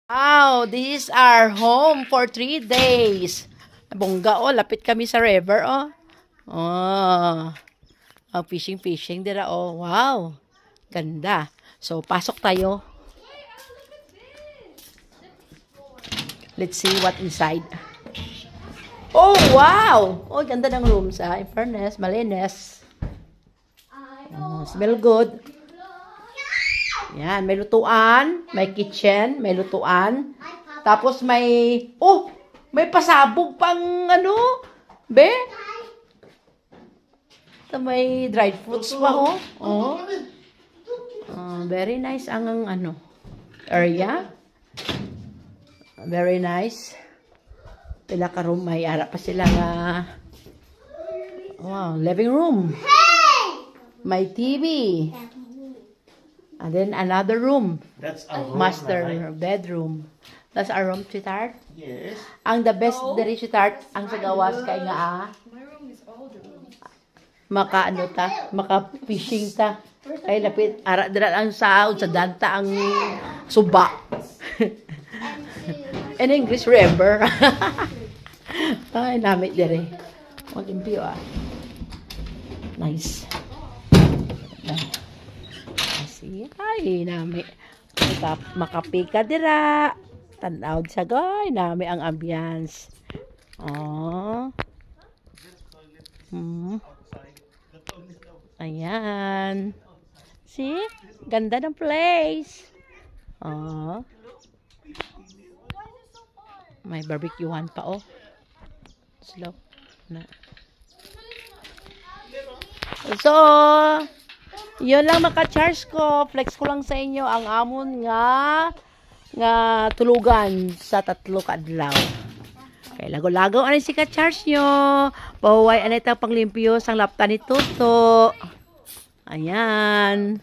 Wow, this is our home for 3 days. Bongga, oh. Lapit kami sa river, oh. Oh. Oh, fishing dira, oh. Wow. Ganda. So, pasok tayo. Let's see what inside. Oh, wow! Oh, ganda ng rooms, ah. In fairness, malinis. Oh, smell good. Yan, may lutuan, may kitchen, may lutuan. Tapos may, oh, may pasabog pang ano, be? Ito may dried fruits pa, oh. Oh. Very nice ang ano, area. Very nice. Pila ka room, may ara pa sila nga. Wow, living room. May TV. And then another room. That's our room, Master right? bedroom. That's our room, sweetheart. Yes. Ang the best diri, sweetheart, ang sa gawas kay nga My room is all the rooms. maka ano ta, maka fishing ta. Kay lapit ara dira ang saud sa danta ang suba. In English, river. Ay, namit diri. Mag-impyo, ah. Nice. Ay, nami. Makapika dira. Tanaw sa goy. Nami ang ambience. Oh. Ayan. See? Ganda ng place. Oh. May barbecuehan pa, oh. Slow. Na. So, yun lang maka-charge ko. Flex ko lang sa inyo ang amon nga tulugan sa 3 kadlaw. Kay lago-lago ani si ka-charge nyo. Pahuway anay ta panglimpyo sang lapta ni Tuto. Ayan.